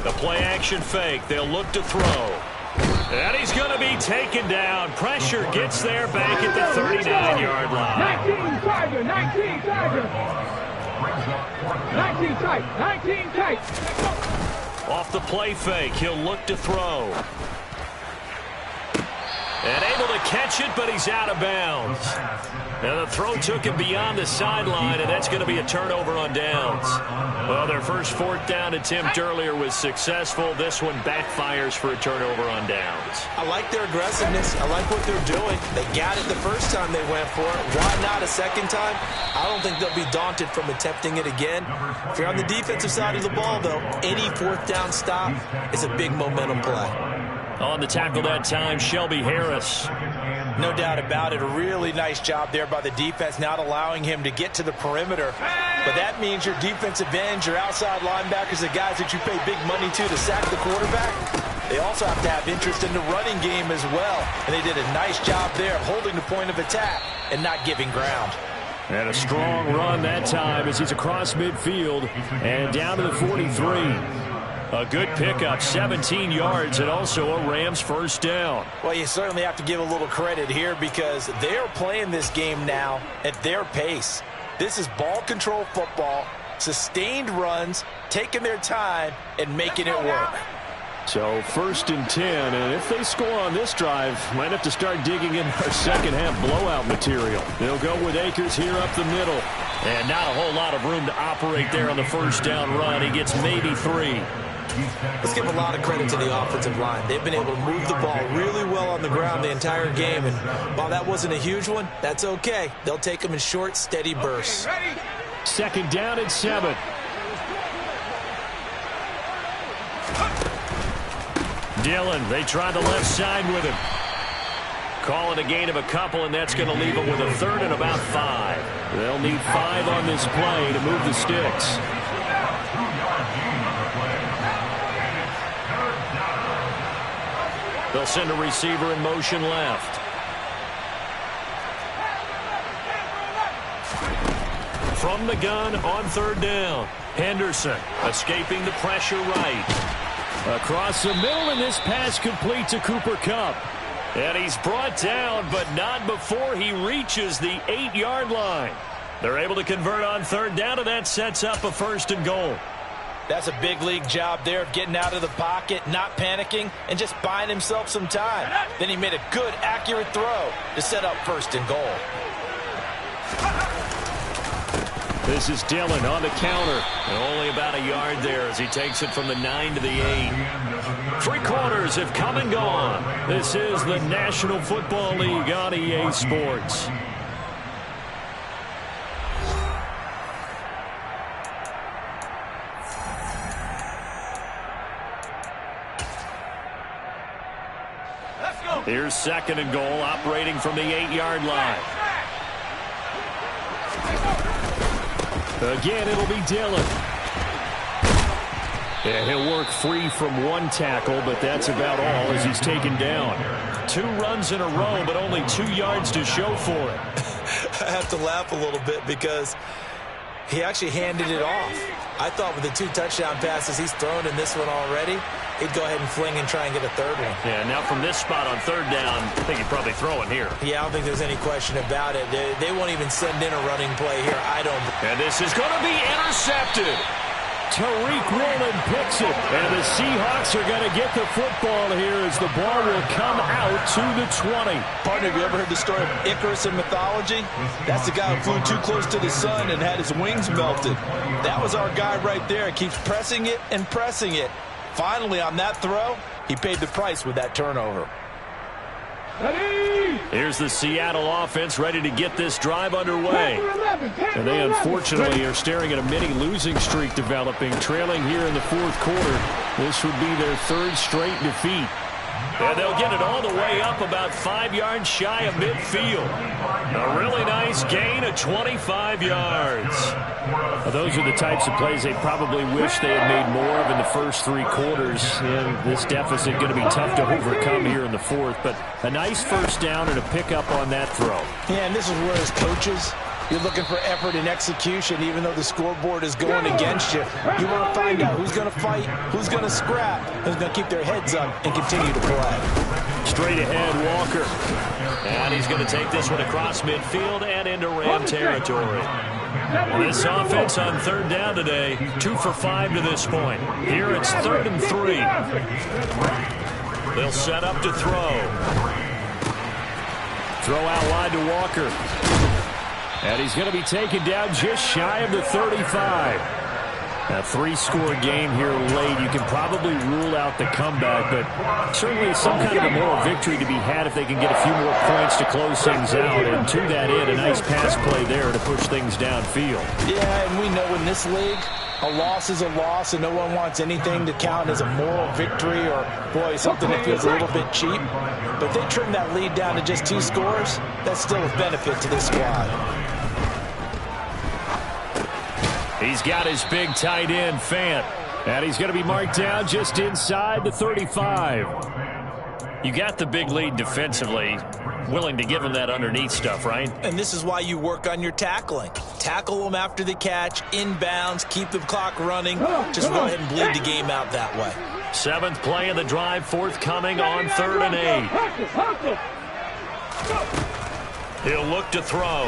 The play-action fake. They'll look to throw. And he's going to be taken down. Pressure gets there back at the 39-yard line. 19 Tiger, 19 Tiger. 19 tight, 19 tight. Off the play fake, he'll look to throw. And able to catch it, but he's out of bounds. Now the throw took him beyond the sideline, and that's going to be a turnover on downs. Well, their first 4th down attempt earlier was successful. This one backfires for a turnover on downs. I like their aggressiveness. I like what they're doing. They got it the first time they went for it. Why not a second time? I don't think they'll be daunted from attempting it again. If you're on the defensive side of the ball, though, any 4th down stop is a big momentum play. On the tackle that time, Shelby Harris. No doubt about it. A really nice job there by the defense, not allowing him to get to the perimeter. But that means your defensive ends, your outside linebackers, the guys that you pay big money to sack the quarterback, they also have to have interest in the running game as well. And they did a nice job there holding the point of attack and not giving ground. And a strong run that time as he's across midfield and down to the 43. A good pickup, 17 yards, and also a Rams 1st down. Well, you certainly have to give a little credit here because they're playing this game now at their pace. This is ball control football, sustained runs, taking their time, and making it work. So 1st and 10, and if they score on this drive, might have to start digging in our second half blowout material. They'll go with Akers here up the middle. And not a whole lot of room to operate there on the 1st down run. He gets maybe 3. Let's give a lot of credit to the offensive line. They've been able to move the ball really well on the ground the entire game. And while that wasn't a huge one, that's okay. They'll take them in short, steady bursts. 2nd down and 7. Dillon, they try the left side with him. Calling a gain of a couple, and that's going to leave them with a 3rd and about 5. They'll need 5 on this play to move the sticks. They'll send a receiver in motion left. From the gun on 3rd down. Henderson escaping the pressure right. Across the middle, and this pass complete to Cooper Kupp. And he's brought down, but not before he reaches the 8-yard line. They're able to convert on 3rd down, and that sets up a 1st and goal. That's a big league job there of getting out of the pocket, not panicking, and just buying himself some time. Then he made a good, accurate throw to set up 1st and goal. This is Dillon on the counter. And only about a yard there as he takes it from the 9 to the 8. 3 quarters have come and gone. This is the National Football League on EA Sports. Here's 2nd and goal, operating from the 8-yard line. Again, it'll be Dillon. Yeah, he'll work free from 1 tackle, but that's about all as he's taken down. 2 runs in a row, but only 2 yards to show for it. I have to laugh a little bit because he actually handed it off. I thought with the 2 touchdown passes he's thrown in this one already, he'd go ahead and fling and try and get a 3rd one. Yeah, now from this spot on 3rd down, I think he'd probably throw it here. Yeah, I don't think there's any question about it. They won't even send in a running play here. I don't. And this is going to be intercepted. Tariq Woolen picks it. And the Seahawks are going to get the football here as the ball will come out to the 20. Partner, have you ever heard the story of Icarus in mythology? That's the guy who flew too close to the sun and had his wings melted. That was our guy right there. He keeps pressing it and pressing it. Finally, on that throw, he paid the price with that turnover. Here's the Seattle offense ready to get this drive underway. And they unfortunately are staring at a mini losing streak developing, trailing here in the 4th quarter. This would be their 3rd straight defeat. And they'll get it all the way up about 5 yards shy of midfield. A really nice gain of 25 yards. Now, those are the types of plays they probably wish they had made more of in the first 3 quarters. And this deficit going to be tough to overcome here in the 4th. But a nice first down and a pickup on that throw. Yeah, and this is where as coaches, you're looking for effort and execution, even though the scoreboard is going against you. You want to find out who's going to fight, who's going to scrap, who's going to keep their heads up and continue to play. Straight ahead, Walker. And he's going to take this one across midfield and into Ram territory. This offense on 3rd down today, 2 for 5 to this point. Here it's 3rd and 3. They'll set up to throw. Throw out wide to Walker. And he's going to be taken down just shy of the 35. A 3-score game here late. You can probably rule out the comeback, but certainly some kind of a moral victory to be had if they can get a few more points to close things out. And to that end, a nice pass play there to push things downfield. Yeah, and we know in this league, a loss is a loss, and no one wants anything to count as a moral victory or, boy, something that feels a little bit cheap. But they trim that lead down to just 2 scores. That's still a benefit to this squad. He's got his big tight end, Fant. And he's going to be marked down just inside the 35. You got the big lead defensively. Willing to give him that underneath stuff, right? And this is why you work on your tackling. Tackle them after the catch, inbounds, keep the clock running. Just go ahead and bleed the game out that way. 7th play of the drive, forthcoming on 3rd and 8. He'll look to throw.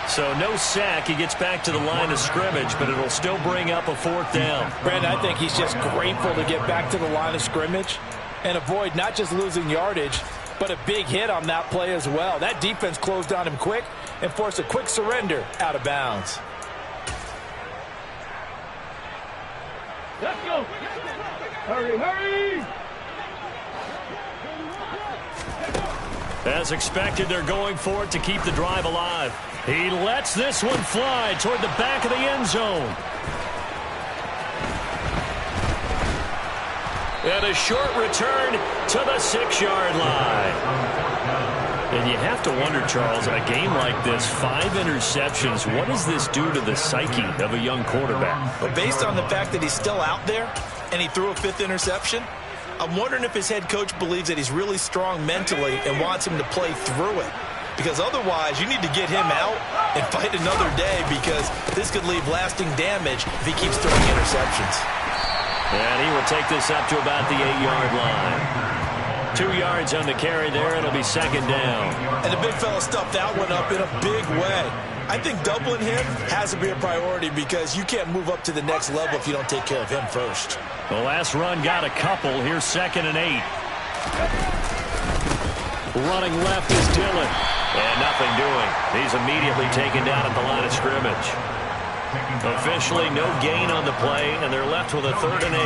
So no sack. He gets back to the line of scrimmage, but it'll still bring up a 4th down. Brandon, I think he's just grateful to get back to the line of scrimmage and avoid not just losing yardage, but a big hit on that play as well. That defense closed on him quick and forced a quick surrender out of bounds. Let's go. Hurry, hurry. As expected, they're going for it to keep the drive alive. He lets this one fly toward the back of the end zone. And a short return to the 6-yard line. And you have to wonder, Charles, in a game like this, 5 interceptions, what does this do to the psyche of a young quarterback? But based on the fact that he's still out there and he threw a 5th interception, I'm wondering if his head coach believes that he's really strong mentally and wants him to play through it. Because otherwise, you need to get him out and fight another day, because this could leave lasting damage if he keeps throwing interceptions. And he will take this up to about the 8-yard line. 2 yards on the carry there. It'll be 2nd down. And the big fella stuffed that one up in a big way. I think doubling him has to be a priority, because you can't move up to the next level if you don't take care of him first. The last run got a couple. Here's 2nd and 8. Running left is Dillon. And nothing doing. He's immediately taken down at the line of scrimmage. Officially no gain on the play, and they're left with a 3rd and 8.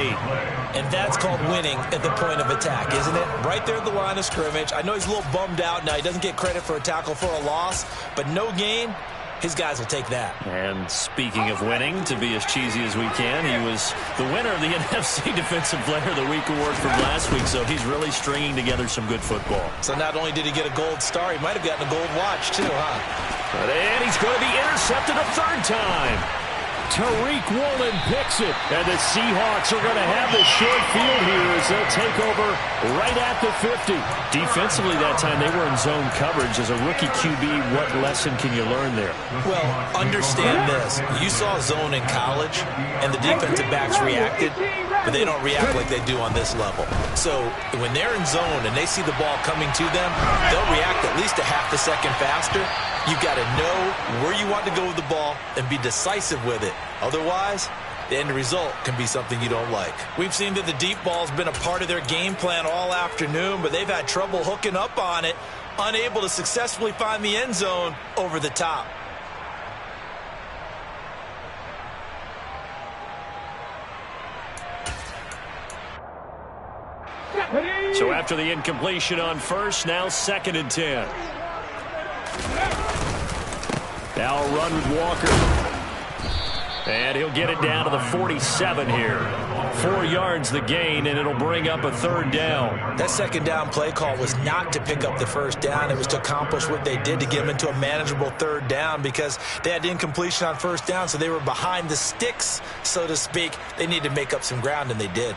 And that's called winning at the point of attack, isn't it? Right there at the line of scrimmage. I know he's a little bummed out now. He doesn't get credit for a tackle for a loss, but no gain, his guys will take that. And speaking of winning, to be as cheesy as we can, he was the winner of the NFC Defensive Player of the Week award from last week, so he's really stringing together some good football. So not only did he get a gold star, he might have gotten a gold watch too, huh? And he's going to be intercepted a 3rd time. Tariq Woolen picks it, and the Seahawks are going to have the short field here as they'll take over right at the 50. Defensively that time, they were in zone coverage. As a rookie QB, what lesson can you learn there? Well, understand this. You saw zone in college, and the defensive backs reacted, but they don't react like they do on this level. So when they're in zone and they see the ball coming to them, they'll react at least a half a second faster. You've got to know where you want to go with the ball and be decisive with it. Otherwise, the end result can be something you don't like. We've seen that the deep ball's been a part of their game plan all afternoon, but they've had trouble hooking up on it, unable to successfully find the end zone over the top. So after the incompletion on 1st, now 2nd and 10. Now a run with Walker. And he'll get it down to the 47 here. 4 yards the gain, and it'll bring up a 3rd down. That 2nd down play call was not to pick up the 1st down. It was to accomplish what they did to get them into a manageable 3rd down because they had incompletion on 1st down, so they were behind the sticks, so to speak. They needed to make up some ground, and they did.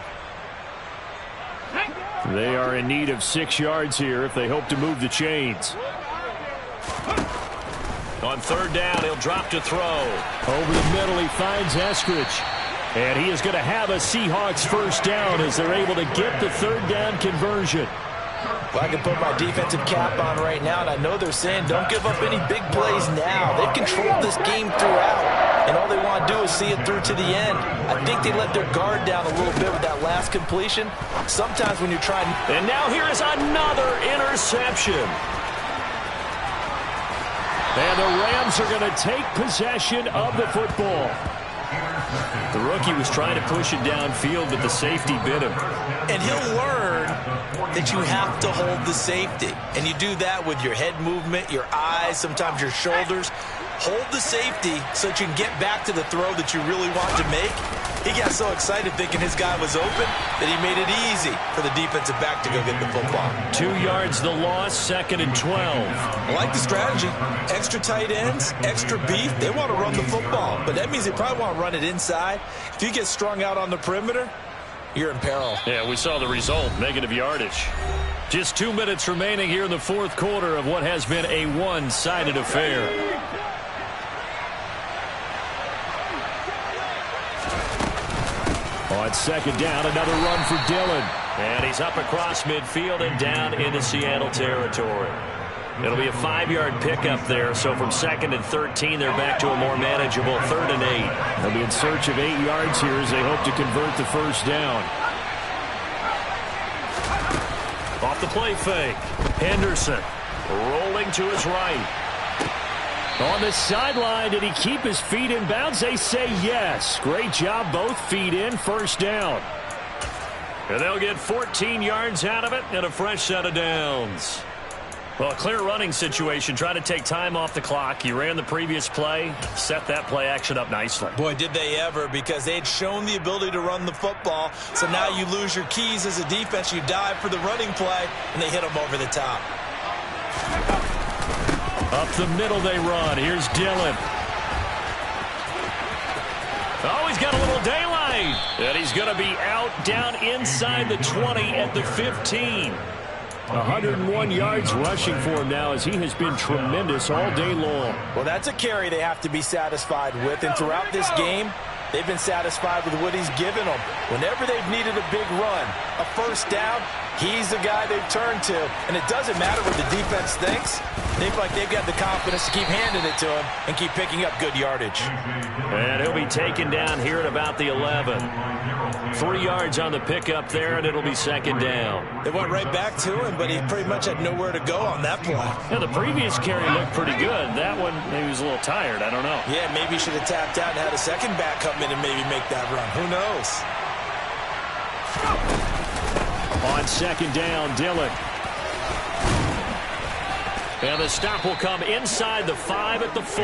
They are in need of 6 yards here if they hope to move the chains. On 3rd down, he'll drop to throw. Over the middle, he finds Eskridge. And he is going to have a Seahawks 1st down as they're able to get the 3rd down conversion. Well, I can put my defensive cap on right now, and I know they're saying don't give up any big plays now. They've controlled this game throughout, and all they want to do is see it through to the end. I think they let their guard down a little bit with that last completion. Sometimes when you're trying... And now here is another interception. And the Rams are going to take possession of the football. The rookie was trying to push it downfield, but the safety bit him. And he'll learn that you have to hold the safety. And you do that with your head movement, your eyes, sometimes your shoulders. Hold the safety so that you can get back to the throw that you really want to make. He got so excited thinking his guy was open that he made it easy for the defensive back to go get the football. 2 yards the loss, 2nd and 12. I like the strategy. Extra tight ends, extra beef. They want to run the football, but that means they probably want to run it inside. If you get strung out on the perimeter, you're in peril. Yeah, we saw the result, negative yardage. Just 2 minutes remaining here in the 4th quarter of what has been a one-sided affair. On 2nd down, another run for Dillon. And he's up across midfield and down into Seattle territory. It'll be a 5-yard pickup there, so from 2nd and 13, they're back to a more manageable 3rd and 8. They'll be in search of 8 yards here as they hope to convert the 1st down. Off the play fake. Henderson rolling to his right. On the sideline, did he keep his feet in bounds? They say yes. Great job, both feet in, 1st down. And they'll get 14 yards out of it and a fresh set of downs. Well, a clear running situation, trying to take time off the clock. You ran the previous play, set that play action up nicely. Boy, did they ever, because they had shown the ability to run the football. So now you lose your keys as a defense. You dive for the running play, and they hit them over the top. Up the middle they run. Here's Dillon. Oh, he's got a little daylight. And he's going to be out down inside the 20 at the 15. 101 yards rushing for him now as he has been tremendous all day long. Well, that's a carry they have to be satisfied with. And throughout this game, they've been satisfied with what he's given them. Whenever they've needed a big run, a 1st down, he's the guy they've turned to. And it doesn't matter what the defense thinks. They feel like they've got the confidence to keep handing it to him and keep picking up good yardage. And he'll be taken down here at about the 11. 3 yards on the pickup there, and it'll be second down. They went right back to him, but he pretty much had nowhere to go on that play. Yeah, the previous carry looked pretty good. That one, maybe he was a little tired. I don't know. Yeah, maybe he should have tapped out and had a second back come in and maybe make that run. Who knows? On second down, Dillon. And the stop will come inside the 5 at the 4.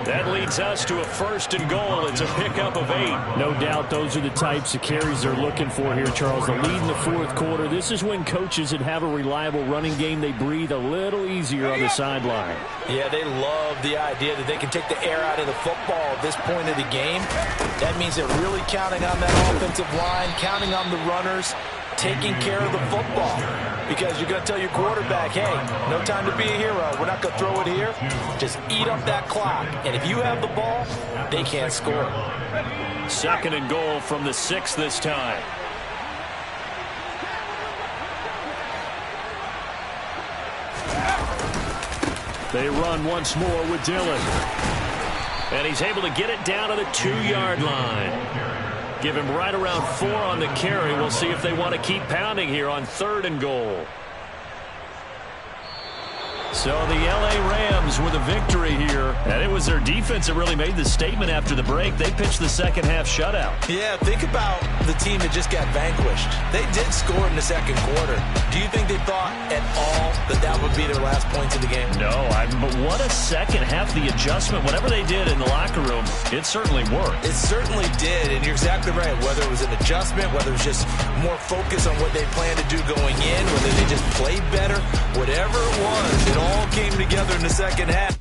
That leads us to a 1st and goal. It's a pickup of 8. No doubt those are the types of carries they're looking for here, Charles. The lead in the 4th quarter. This is when coaches that have a reliable running game, they breathe a little easier on the sideline. Yeah, they love the idea that they can take the air out of the football at this point of the game. That means they're really counting on that offensive line, counting on the runners, taking care of the football. Because you're going to tell your quarterback, hey, no time to be a hero. We're not going to throw it here. Just eat up that clock. And if you have the ball, they can't score. 2nd and goal from the 6 this time. They run once more with Dillon. And he's able to get it down to the 2-yard line. Give him right around 4 on the carry. We'll see if they want to keep pounding here on 3rd and goal. So the L.A. Rams with a victory here. And it was their defense that really made the statement after the break. They pitched the second-half shutout. Yeah, think about the team that just got vanquished. They did score in the 2nd quarter. Do you think they thought at all that that would be their last points of the game? No, but what a second half. The adjustment, whatever they did in the locker room, it certainly worked. It certainly did, and you're exactly right. Whether it was an adjustment, whether it was just more focus on what they planned to do going in, whether they just played better, whatever it was, it all came together in the second half.